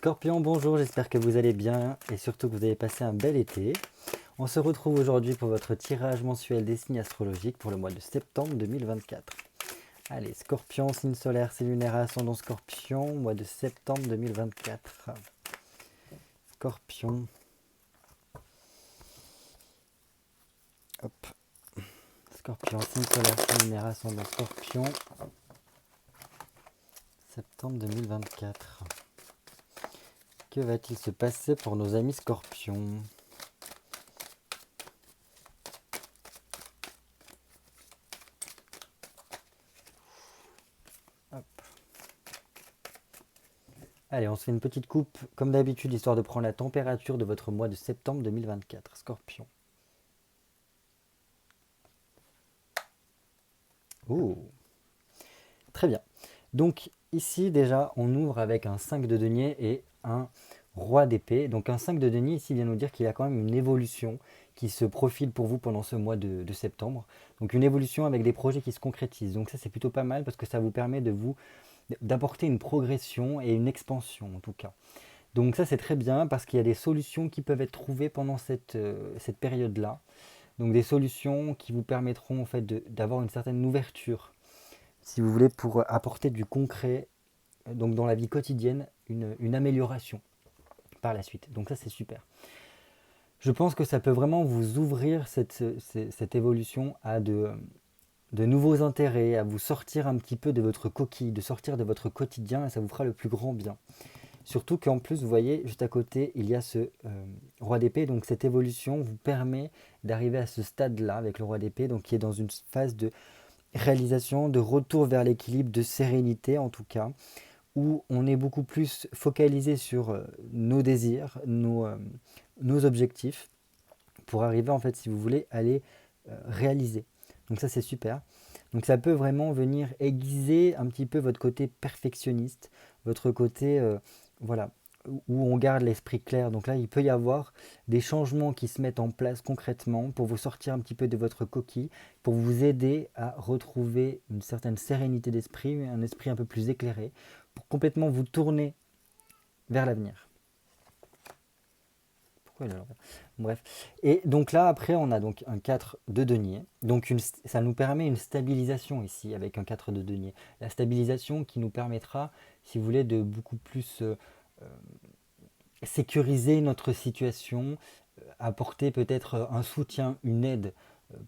Scorpion, bonjour, j'espère que vous allez bien et surtout que vous avez passé un bel été. On se retrouve aujourd'hui pour votre tirage mensuel des signes astrologiques pour le mois de septembre 2024. Allez, Scorpion, signe solaire, signe lunaire, ascendant Scorpion, mois de septembre 2024. Scorpion. Hop. Scorpion, signe solaire, signe lunaire, ascendant Scorpion, septembre 2024. Que va-t-il se passer pour nos amis Scorpions ? Hop. Allez, on se fait une petite coupe, comme d'habitude, histoire de prendre la température de votre mois de septembre 2024. Scorpion. Ouh, très bien. Donc ici déjà on ouvre avec un 5 de denier et un roi d'épée. Donc un 5 de denier ici vient nous dire qu'il y a quand même une évolution qui se profile pour vous pendant ce mois de septembre. Donc une évolution avec des projets qui se concrétisent. Donc ça c'est plutôt pas mal parce que ça vous permet d'apporter une progression et une expansion en tout cas. Donc ça c'est très bien parce qu'il y a des solutions qui peuvent être trouvées pendant cette période-là. Donc des solutions qui vous permettront en fait d'avoir une certaine ouverture, si vous voulez, pour apporter du concret donc dans la vie quotidienne, une amélioration par la suite. Donc ça c'est super. Je pense que ça peut vraiment vous ouvrir cette évolution à de nouveaux intérêts, à vous sortir un petit peu de votre coquille, de sortir de votre quotidien et ça vous fera le plus grand bien. Surtout qu'en plus, vous voyez, juste à côté, il y a ce roi d'épée. Donc cette évolution vous permet d'arriver à ce stade-là avec le roi d'épée, donc qui est dans une phase de réalisation, de retour vers l'équilibre, de sérénité en tout cas, où on est beaucoup plus focalisé sur nos désirs, nos objectifs, pour arriver en fait, si vous voulez, à les réaliser. Donc ça c'est super. Donc ça peut vraiment venir aiguiser un petit peu votre côté perfectionniste, votre côté, voilà, où on garde l'esprit clair. Donc là, il peut y avoir des changements qui se mettent en place concrètement pour vous sortir un petit peu de votre coquille, pour vous aider à retrouver une certaine sérénité d'esprit, un esprit un peu plus éclairé, pour complètement vous tourner vers l'avenir. Pourquoi il est à l'envers ? Bref. Et donc là, après, on a donc un 4 de denier. Donc ça nous permet une stabilisation ici avec un 4 de denier. La stabilisation qui nous permettra, si vous voulez, de beaucoup plus sécuriser notre situation, apporter peut-être un soutien, une aide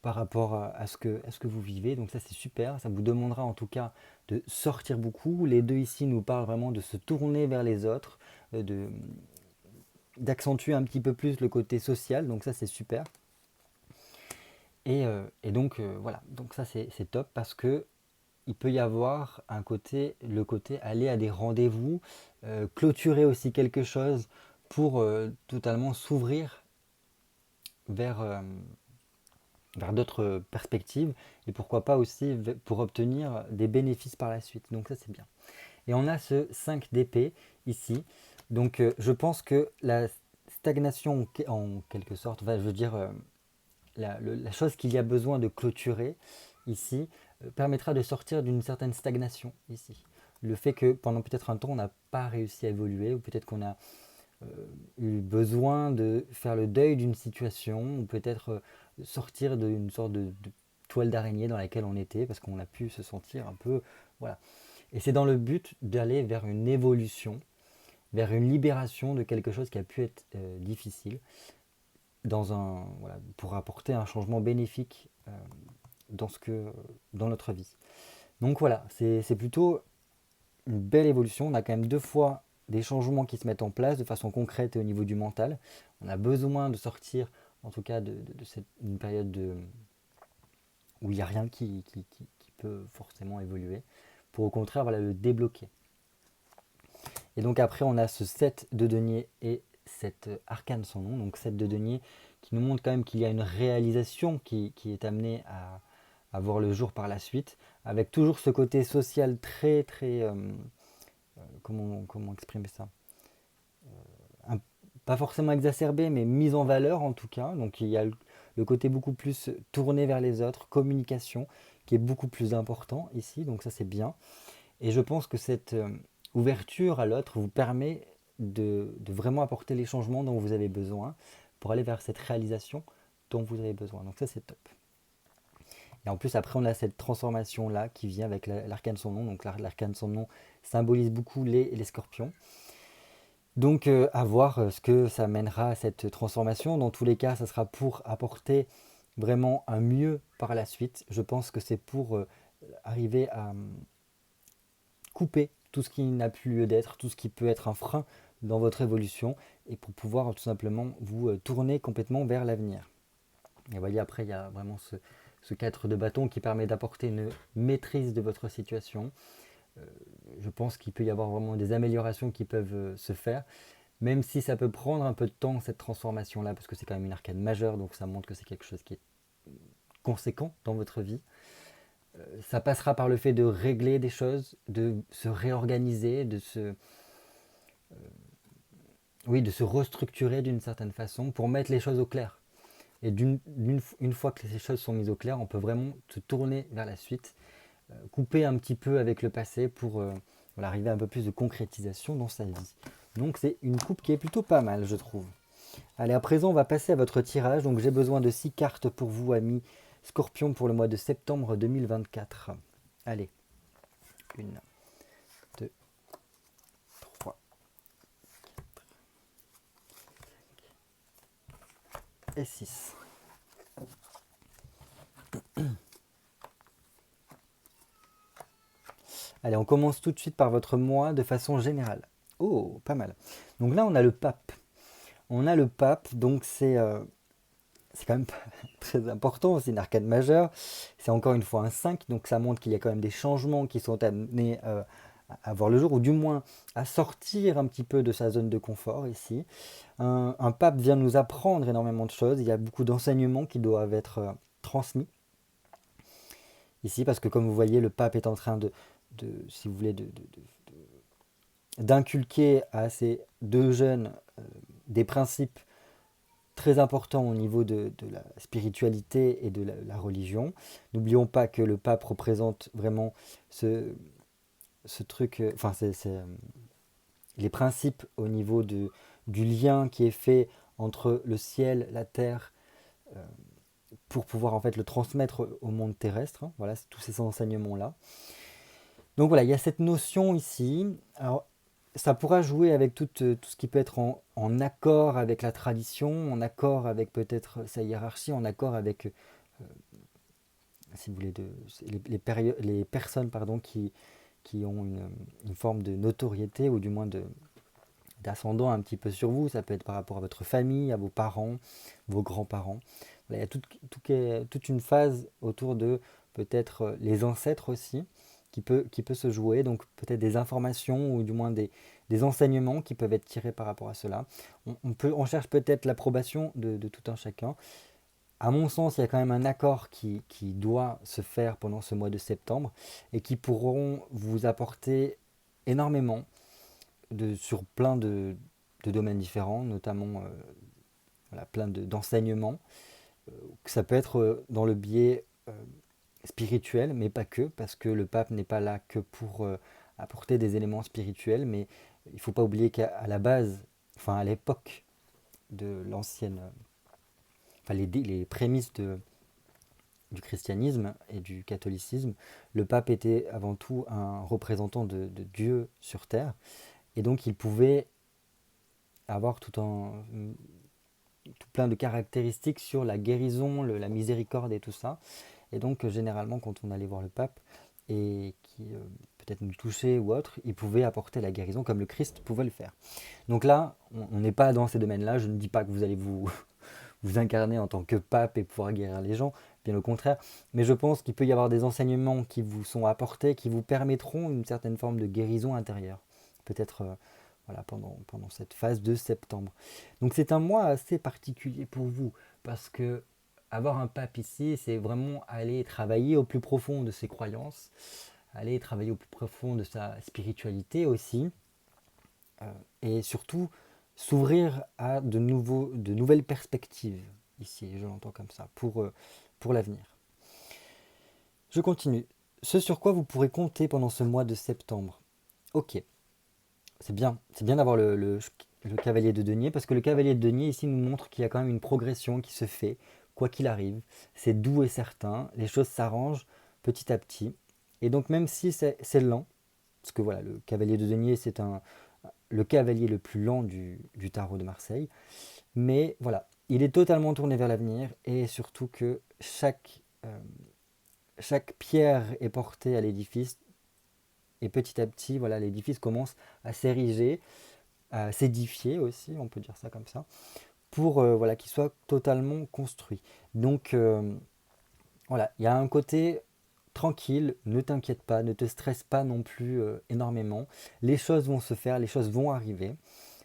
par rapport à ce que vous vivez. Donc ça c'est super, ça vous demandera en tout cas de sortir beaucoup. Les deux ici nous parlent vraiment de se tourner vers les autres, d'accentuer un petit peu plus le côté social, donc ça c'est super. Et donc voilà, donc ça c'est top parce que il peut y avoir le côté aller à des rendez-vous, clôturer aussi quelque chose pour totalement s'ouvrir vers, vers d'autres perspectives et pourquoi pas aussi pour obtenir des bénéfices par la suite. Donc ça c'est bien. Et on a ce 5 d'épée ici. Donc je pense que la stagnation en quelque sorte, je veux dire la chose qu'il y a besoin de clôturer ici permettra de sortir d'une certaine stagnation ici. Le fait que pendant peut-être un temps on n'a pas réussi à évoluer ou peut-être qu'on a eu besoin de faire le deuil d'une situation ou peut-être sortir d'une sorte de toile d'araignée dans laquelle on était parce qu'on a pu se sentir un peu... Voilà. Et c'est dans le but d'aller vers une évolution, vers une libération de quelque chose qui a pu être difficile voilà, pour apporter un changement bénéfique dans notre vie. Donc voilà, c'est plutôt une belle évolution. On a quand même deux fois des changements qui se mettent en place de façon concrète et au niveau du mental. On a besoin de sortir, en tout cas, une période où il n'y a rien qui peut forcément évoluer, pour au contraire voilà, le débloquer. Et donc après, on a ce 7 de denier et cet arcane sans nom, donc 7 de denier, qui nous montre quand même qu'il y a une réalisation qui est amenée à voir le jour par la suite, avec toujours ce côté social très très... comment exprimer ça, pas forcément exacerbé, mais mis en valeur en tout cas. Donc il y a le côté beaucoup plus tourné vers les autres, communication, qui est beaucoup plus important ici, donc ça c'est bien. Et je pense que cette ouverture à l'autre vous permet de vraiment apporter les changements dont vous avez besoin pour aller vers cette réalisation dont vous avez besoin. Donc ça, c'est top. Et en plus, après, on a cette transformation-là qui vient avec l'arcane son nom. Donc l'arcane son nom symbolise beaucoup les scorpions. Donc à voir ce que ça mènera à cette transformation. Dans tous les cas, ça sera pour apporter vraiment un mieux par la suite. Je pense que c'est pour arriver à couper tout ce qui n'a plus lieu d'être, tout ce qui peut être un frein dans votre évolution et pour pouvoir tout simplement vous tourner complètement vers l'avenir. Et vous voyez, après, il y a vraiment ce 4 de bâton qui permet d'apporter une maîtrise de votre situation. Je pense qu'il peut y avoir vraiment des améliorations qui peuvent se faire, même si ça peut prendre un peu de temps, cette transformation-là, parce que c'est quand même une arcane majeure, donc ça montre que c'est quelque chose qui est conséquent dans votre vie. Ça passera par le fait de régler des choses, de se réorganiser, de se restructurer d'une certaine façon pour mettre les choses au clair. Et une fois que ces choses sont mises au clair, on peut vraiment se tourner vers la suite, couper un petit peu avec le passé pour arriver à un peu plus de concrétisation dans sa vie. Donc c'est une coupe qui est plutôt pas mal, je trouve. Allez, à présent, on va passer à votre tirage. Donc j'ai besoin de 6 cartes pour vous, amis Scorpion, pour le mois de septembre 2024. Allez, 1, 2, 3, 4 et 6. Allez, on commence tout de suite par votre mois de façon générale. Oh, pas mal. Donc là, on a le pape. On a le pape, donc c'est quand même très important, c'est une arcane majeure. C'est encore une fois un 5, donc ça montre qu'il y a quand même des changements qui sont amenés à voir le jour, ou du moins à sortir un petit peu de sa zone de confort ici. Un pape vient nous apprendre énormément de choses, il y a beaucoup d'enseignements qui doivent être transmis ici, parce que comme vous voyez, le pape est en train si vous voulez, d'inculquer à ces deux jeunes des principes très importants au niveau de la spiritualité et de la religion. N'oublions pas que le pape représente vraiment ce truc, les principes au niveau du lien qui est fait entre le ciel, la terre, pour pouvoir en fait le transmettre au monde terrestre. Voilà, c'est tous ces enseignements-là. Donc voilà, il y a cette notion ici. Alors, ça pourra jouer avec tout ce qui peut être en accord avec la tradition, en accord avec peut-être sa hiérarchie, en accord avec, si vous voulez, les personnes pardon, qui ont une forme de notoriété ou du moins d'ascendant un petit peu sur vous. Ça peut être par rapport à votre famille, à vos parents, vos grands-parents. Voilà, il y a toute une phase autour de peut-être les ancêtres aussi qui peut se jouer. Donc peut-être des informations ou du moins des enseignements qui peuvent être tirés par rapport à cela. On cherche peut-être l'approbation de tout un chacun. À mon sens, il y a quand même un accord qui doit se faire pendant ce mois de septembre et qui pourront vous apporter énormément sur plein de domaines différents, notamment plein d'enseignements. Ça peut être dans le biais spirituel, mais pas que, parce que le pape n'est pas là que pour apporter des éléments spirituels, mais il ne faut pas oublier qu'à la base, enfin à l'époque de l'ancienne, les prémices du christianisme et du catholicisme, le pape était avant tout un représentant de Dieu sur terre, et donc il pouvait avoir tout plein de caractéristiques sur la guérison, la miséricorde et tout ça. Et donc généralement quand on allait voir le pape et qui peut-être nous touchait ou autre, il pouvait apporter la guérison comme le Christ pouvait le faire. Donc là, on n'est pas dans ces domaines-là. Je ne dis pas que vous allez vous incarner en tant que pape et pouvoir guérir les gens, bien au contraire. Mais je pense qu'il peut y avoir des enseignements qui vous sont apportés, qui vous permettront une certaine forme de guérison intérieure. Peut-être pendant cette phase de septembre. Donc c'est un mois assez particulier pour vous, parce que avoir un pape ici, c'est vraiment aller travailler au plus profond de ses croyances, aller travailler au plus profond de sa spiritualité aussi, et surtout s'ouvrir à de nouvelles perspectives, ici, je l'entends comme ça, pour l'avenir. Je continue. Ce sur quoi vous pourrez compter pendant ce mois de septembre. Ok. c'est bien d'avoir le cavalier de denier, parce que le cavalier de denier ici nous montre qu'il y a quand même une progression qui se fait, quoi qu'il arrive. C'est doux et certain, les choses s'arrangent petit à petit. Et donc même si c'est lent, parce que voilà, le cavalier de denier, le cavalier le plus lent du tarot de Marseille, mais voilà, il est totalement tourné vers l'avenir, et surtout que chaque pierre est portée à l'édifice, et petit à petit, voilà, l'édifice commence à s'ériger, à s'édifier aussi, on peut dire ça comme ça, pour voilà, qu'il soit totalement construit. Donc voilà, il y a un côté tranquille, ne t'inquiète pas, ne te stresse pas non plus énormément. Les choses vont se faire, les choses vont arriver.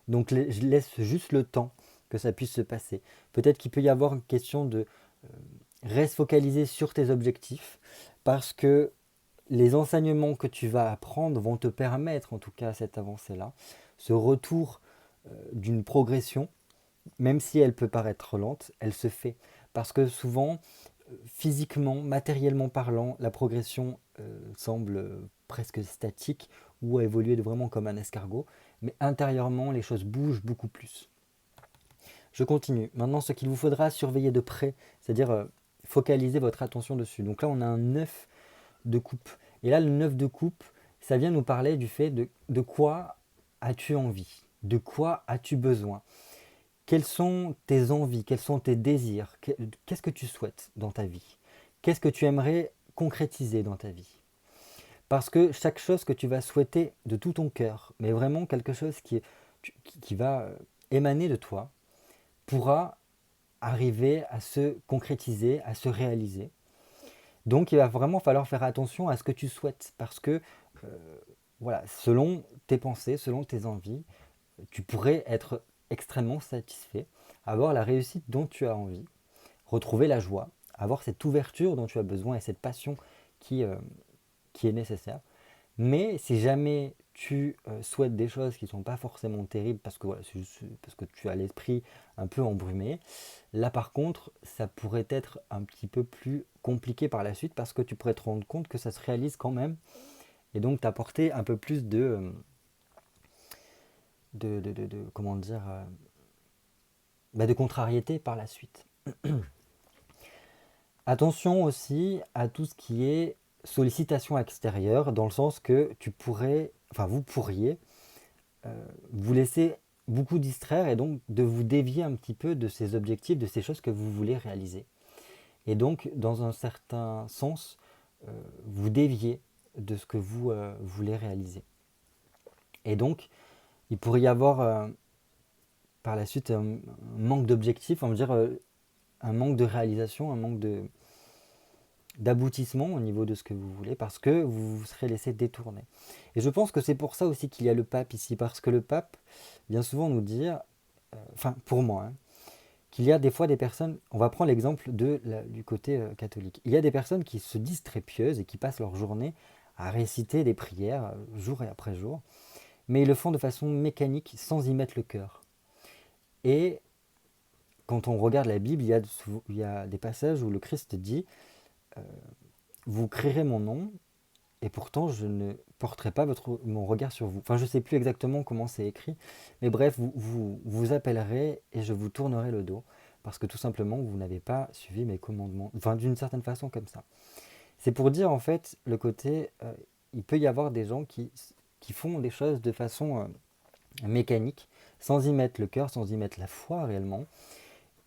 Donc je laisse juste le temps que ça puisse se passer. Peut-être qu'il peut y avoir une question de reste focalisé sur tes objectifs, parce que les enseignements que tu vas apprendre vont te permettre, en tout cas, cette avancée-là, ce retour d'une progression, même si elle peut paraître lente, elle se fait. Parce que souvent, physiquement, matériellement parlant, la progression semble presque statique ou évoluer vraiment comme un escargot, mais intérieurement, les choses bougent beaucoup plus. Je continue. Maintenant, ce qu'il vous faudra surveiller de près, c'est-à-dire focaliser votre attention dessus. Donc là, on a un 9 de coupe. Et là, le 9 de coupe, ça vient nous parler du fait de quoi as-tu envie? De quoi as-tu besoin? Quelles sont tes envies? Quels sont tes désirs? Qu'est-ce que tu souhaites dans ta vie? Qu'est-ce que tu aimerais concrétiser dans ta vie? Parce que chaque chose que tu vas souhaiter de tout ton cœur, mais vraiment quelque chose qui va émaner de toi, pourra arriver à se concrétiser, à se réaliser. Donc il va vraiment falloir faire attention à ce que tu souhaites, parce que voilà, selon tes pensées, selon tes envies, tu pourrais être extrêmement satisfait, avoir la réussite dont tu as envie, retrouver la joie, avoir cette ouverture dont tu as besoin et cette passion qui, euh, qui est nécessaire. Mais si jamais tu souhaites des choses qui ne sont pas forcément terribles, parce que voilà, c'est juste parce que tu as l'esprit un peu embrumé, là par contre, ça pourrait être un petit peu plus compliqué par la suite, parce que tu pourrais te rendre compte que ça se réalise quand même, et donc t'apporter un peu plus comment dire, de contrariété par la suite. Attention aussi à tout ce qui est sollicitation extérieure, dans le sens que vous pourriez vous laisser beaucoup distraire, et donc de vous dévier un petit peu de ces objectifs, de ces choses que vous voulez réaliser. Et donc, dans un certain sens, vous dévier de ce que vous voulez réaliser. Et donc, il pourrait y avoir par la suite un manque d'objectifs, on va dire un manque de réalisation, un manque d'aboutissement au niveau de ce que vous voulez, parce que vous vous serez laissé détourner. Et je pense que c'est pour ça aussi qu'il y a le pape ici, parce que le pape vient souvent nous dire, enfin pour moi, hein, qu'il y a des fois des personnes, on va prendre l'exemple du côté catholique, il y a des personnes qui se disent très pieuses et qui passent leur journée à réciter des prières jour et après jour, mais ils le font de façon mécanique, sans y mettre le cœur. Et quand on regarde la Bible, il y a des passages où le Christ dit vous crierez mon nom, et pourtant je ne porterai pas mon regard sur vous. Enfin, je ne sais plus exactement comment c'est écrit, mais bref, vous appellerez et je vous tournerai le dos, parce que tout simplement, vous n'avez pas suivi mes commandements. Enfin, d'une certaine façon comme ça. C'est pour dire, en fait, le côté, il peut y avoir des gens qui font des choses de façon mécanique, sans y mettre le cœur, sans y mettre la foi réellement,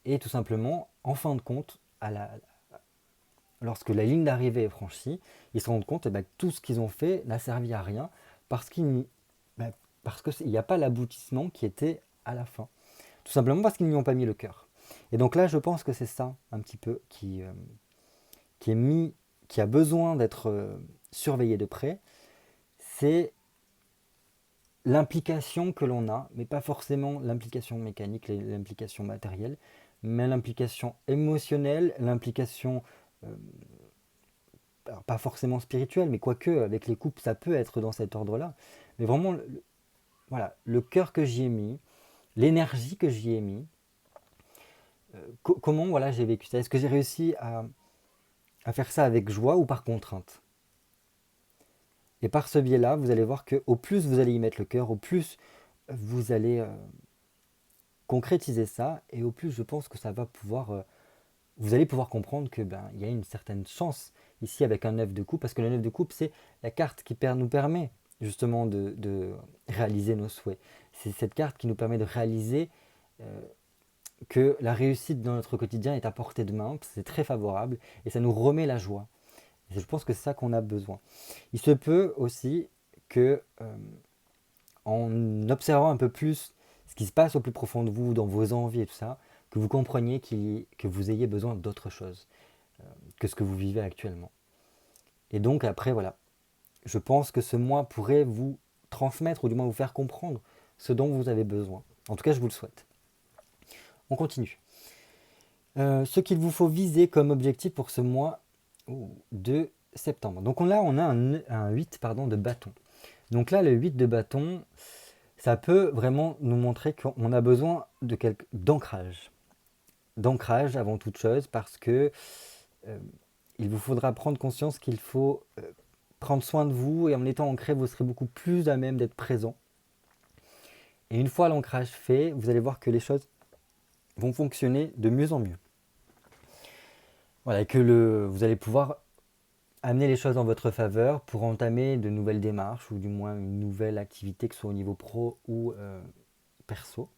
et tout simplement, en fin de compte, lorsque la ligne d'arrivée est franchie, ils se rendent compte que tout ce qu'ils ont fait n'a servi à rien, parce bah, qu'il n'y a pas l'aboutissement qui était à la fin. Tout simplement parce qu'ils n'y ont pas mis le cœur. Et donc là, je pense que c'est ça un petit peu qui a besoin d'être surveillé de près. C'est l'implication que l'on a, mais pas forcément l'implication mécanique, l'implication matérielle, mais l'implication émotionnelle, l'implication alors pas forcément spirituelle, mais quoique avec les couples ça peut être dans cet ordre-là, mais vraiment voilà, le cœur que j'y ai mis, l'énergie que j'y ai mis, comment voilà, j'ai vécu ça. Est-ce que j'ai réussi à faire ça avec joie ou par contrainte? Et par ce biais-là, vous allez voir que au plus vous allez y mettre le cœur, au plus vous allez concrétiser ça, et au plus je pense que ça va pouvoir, vous allez pouvoir comprendre que il y a une certaine chance ici avec un 9 de coupe, parce que le 9 de coupe, c'est la carte qui nous permet justement de réaliser nos souhaits. C'est cette carte qui nous permet de réaliser que la réussite dans notre quotidien est à portée de main, c'est très favorable, et ça nous remet la joie. Et je pense que c'est ça qu'on a besoin. Il se peut aussi que, en observant un peu plus ce qui se passe au plus profond de vous, dans vos envies et tout ça, que vous compreniez que vous ayez besoin d'autre chose que ce que vous vivez actuellement. Et donc après, voilà, je pense que ce mois pourrait vous transmettre, ou du moins vous faire comprendre ce dont vous avez besoin. En tout cas, je vous le souhaite. On continue. Ce qu'il vous faut viser comme objectif pour ce mois de septembre. Donc là, on a un 8 de bâton. Donc là, le 8 de bâton, ça peut vraiment nous montrer qu'on a besoin d'ancrage. D'ancrage avant toute chose, parce que il vous faudra prendre conscience qu'il faut prendre soin de vous, et en étant ancré, vous serez beaucoup plus à même d'être présent. Et une fois l'ancrage fait, vous allez voir que les choses vont fonctionner de mieux en mieux. Voilà, et que vous allez pouvoir amener les choses en votre faveur pour entamer de nouvelles démarches, ou du moins une nouvelle activité, que ce soit au niveau pro ou perso.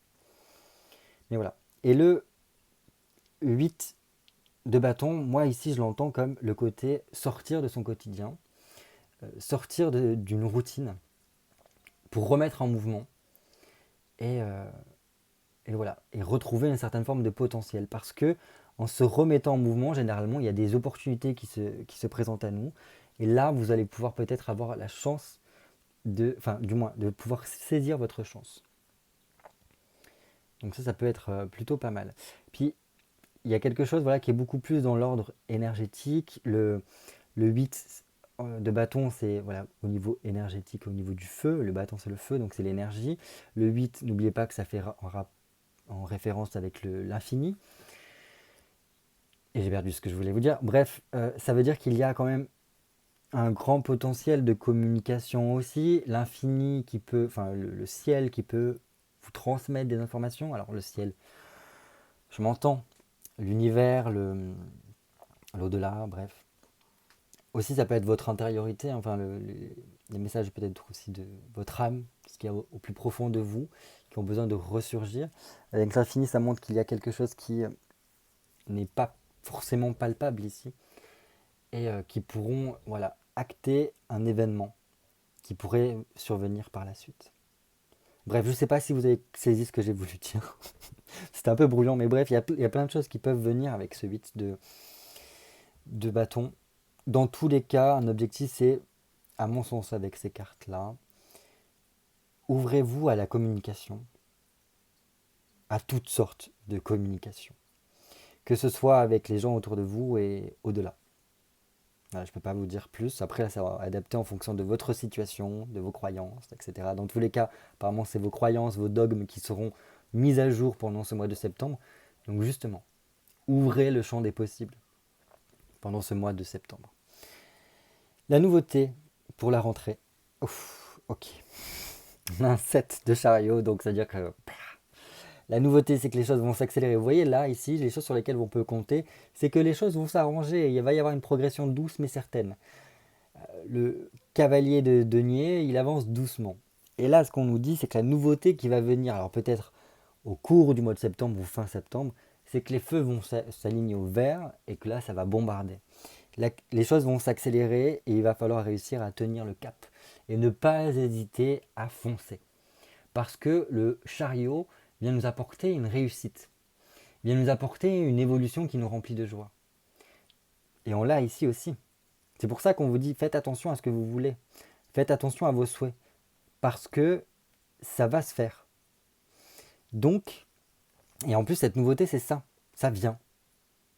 Mais voilà. Et le 8 de bâton, moi ici je l'entends comme le côté sortir de son quotidien, sortir d'une routine pour remettre en mouvement, et voilà, et retrouver une certaine forme de potentiel. Parce que en se remettant en mouvement, généralement, il y a des opportunités qui se présentent à nous. Et là, vous allez pouvoir peut-être avoir la chance du moins, de pouvoir saisir votre chance. Donc ça peut être plutôt pas mal. Puis, il y a quelque chose, voilà, qui est beaucoup plus dans l'ordre énergétique. Le 8 de bâton, c'est voilà, au niveau énergétique, au niveau du feu. Le bâton, c'est le feu, donc c'est l'énergie. Le 8, n'oubliez pas que ça fait en référence avec l'infini. Et j'ai perdu ce que je voulais vous dire. Bref, ça veut dire qu'il y a quand même un grand potentiel de communication aussi. L'infini qui peut, enfin le ciel qui peut vous transmettre des informations. Alors le ciel, je m'entends. L'univers, l'au-delà, bref. Aussi, ça peut être votre intériorité, enfin les messages peut-être aussi de votre âme, ce qu'il y a au plus profond de vous, qui ont besoin de ressurgir. Avec l'infini, ça montre qu'il y a quelque chose qui n'est pas forcément palpable ici, et qui pourront voilà, acter un événement qui pourrait survenir par la suite. Bref, je ne sais pas si vous avez saisi ce que j'ai voulu dire. C'était un peu brouillon, mais bref, il y a plein de choses qui peuvent venir avec ce 8 de bâton. Dans tous les cas, un objectif, c'est, à mon sens, avec ces cartes-là, ouvrez-vous à la communication, à toutes sortes de communication, que ce soit avec les gens autour de vous et au-delà. Voilà, je ne peux pas vous dire plus. Après, ça va adapter en fonction de votre situation, de vos croyances, etc. Dans tous les cas, apparemment, c'est vos croyances, vos dogmes qui seront mis à jour pendant ce mois de septembre. Donc justement, ouvrez le champ des possibles pendant ce mois de septembre. La nouveauté pour la rentrée. Ouf, ok. On a un 7 de chariot, donc ça veut dire que la nouveauté, c'est que les choses vont s'accélérer. Vous voyez là, ici, les choses sur lesquelles on peut compter, c'est que les choses vont s'arranger. Il va y avoir une progression douce mais certaine. Le cavalier de denier, il avance doucement. Et là, ce qu'on nous dit, c'est que la nouveauté qui va venir, alors peut-être au cours du mois de septembre ou fin septembre, c'est que les feux vont s'aligner au vert, et que là, ça va bombarder. Les choses vont s'accélérer, et il va falloir réussir à tenir le cap et ne pas hésiter à foncer. Parce que le chariot vient nous apporter une réussite, vient nous apporter une évolution qui nous remplit de joie. Et on l'a ici aussi. C'est pour ça qu'on vous dit, faites attention à ce que vous voulez. Faites attention à vos souhaits. Parce que ça va se faire. Donc, et en plus cette nouveauté, c'est ça. Ça vient.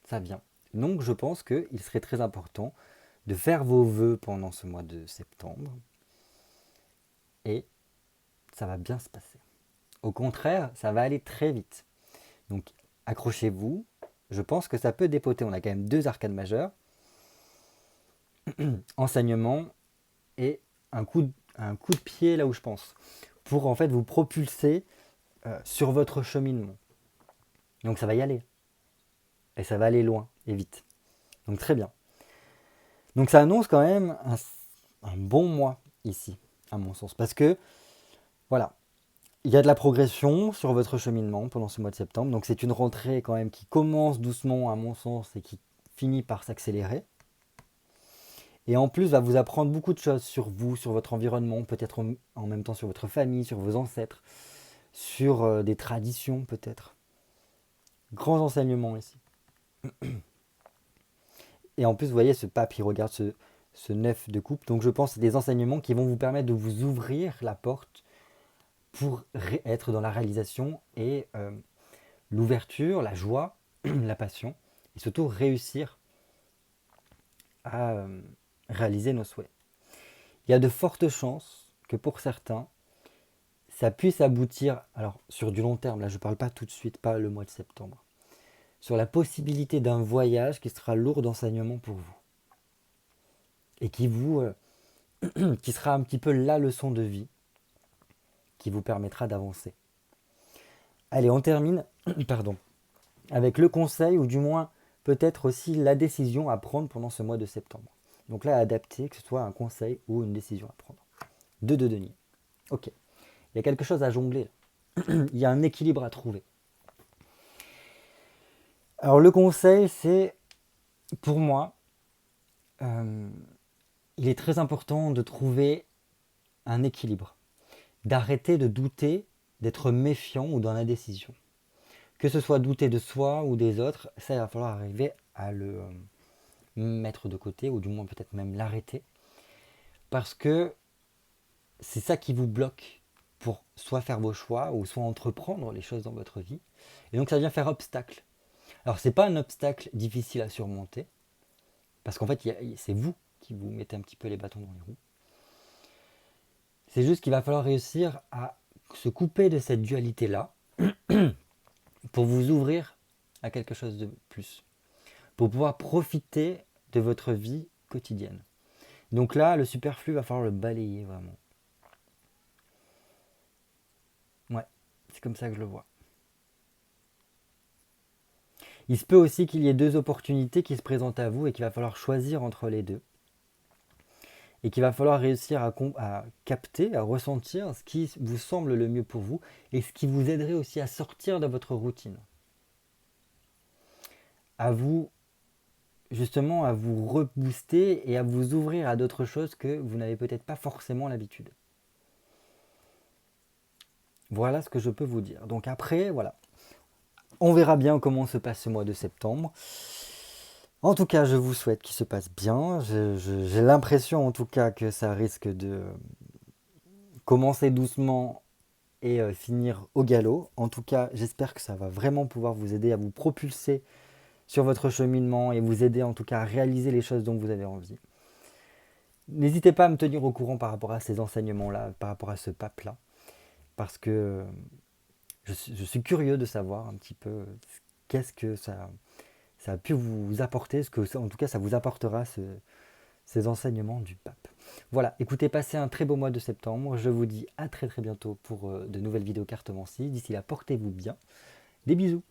Ça vient. Donc je pense qu'il serait très important de faire vos vœux pendant ce mois de septembre. Et ça va bien se passer. Au contraire, ça va aller très vite. Donc accrochez-vous. Je pense que ça peut dépoter. On a quand même 2 arcades majeures. Enseignement et un coup de pied là où je pense, pour en fait vous propulser sur votre cheminement. Donc ça va y aller, et ça va aller loin et vite. Donc très bien. Donc ça annonce quand même un bon mois ici, à mon sens, parce que voilà, il y a de la progression sur votre cheminement pendant ce mois de septembre. Donc c'est une rentrée quand même qui commence doucement à mon sens et qui finit par s'accélérer. Et en plus va vous apprendre beaucoup de choses sur vous, sur votre environnement, peut-être en même temps sur votre famille, sur vos ancêtres, sur des traditions peut-être. Grands enseignements ici. Et en plus, vous voyez, ce pape, il regarde ce 9 de coupe. Donc je pense que c'est des enseignements qui vont vous permettre de vous ouvrir la porte pour être dans la réalisation et l'ouverture, la joie, la passion, et surtout réussir à réaliser nos souhaits. Il y a de fortes chances que pour certains, ça puisse aboutir, alors sur du long terme, là je ne parle pas tout de suite, pas le mois de septembre, sur la possibilité d'un voyage qui sera lourd d'enseignement pour vous et qui sera un petit peu la leçon de vie qui vous permettra d'avancer. Allez, on termine pardon, avec le conseil ou du moins peut-être aussi la décision à prendre pendant ce mois de septembre. Donc là, adapter, que ce soit un conseil ou une décision à prendre. De deniers. Ok, il y a quelque chose à jongler. Il y a un équilibre à trouver. Alors le conseil, c'est, pour moi, il est très important de trouver un équilibre. D'arrêter de douter, d'être méfiant ou dans l'indécision. Que ce soit douter de soi ou des autres, ça, il va falloir arriver à le mettre de côté, ou du moins peut-être même l'arrêter. Parce que c'est ça qui vous bloque pour soit faire vos choix, ou soit entreprendre les choses dans votre vie. Et donc ça vient faire obstacle. Alors c'est pas un obstacle difficile à surmonter, parce qu'en fait c'est vous qui vous mettez un petit peu les bâtons dans les roues. C'est juste qu'il va falloir réussir à se couper de cette dualité-là pour vous ouvrir à quelque chose de plus, pour pouvoir profiter de votre vie quotidienne. Donc là, le superflu, va falloir le balayer vraiment. Ouais, c'est comme ça que je le vois. Il se peut aussi qu'il y ait deux opportunités qui se présentent à vous et qu'il va falloir choisir entre les deux. Et qu'il va falloir réussir à capter, à ressentir ce qui vous semble le mieux pour vous et ce qui vous aiderait aussi à sortir de votre routine. À vous, justement, à vous rebooster et à vous ouvrir à d'autres choses que vous n'avez peut-être pas forcément l'habitude. Voilà ce que je peux vous dire. Donc après, voilà. On verra bien comment se passe ce mois de septembre. En tout cas, je vous souhaite qu'il se passe bien. J'ai l'impression en tout cas que ça risque de commencer doucement et finir au galop. En tout cas, j'espère que ça va vraiment pouvoir vous aider à vous propulser sur votre cheminement et vous aider en tout cas à réaliser les choses dont vous avez envie. N'hésitez pas à me tenir au courant par rapport à ces enseignements-là, par rapport à ce pape-là, parce que je suis curieux de savoir un petit peu qu'est-ce que ça a pu vous apporter, ce que en tout cas ça vous apportera ces enseignements du pape. Voilà, écoutez, passez un très beau mois de septembre. Je vous dis à très très bientôt pour de nouvelles vidéos cartomancie. D'ici là, portez-vous bien. Des bisous.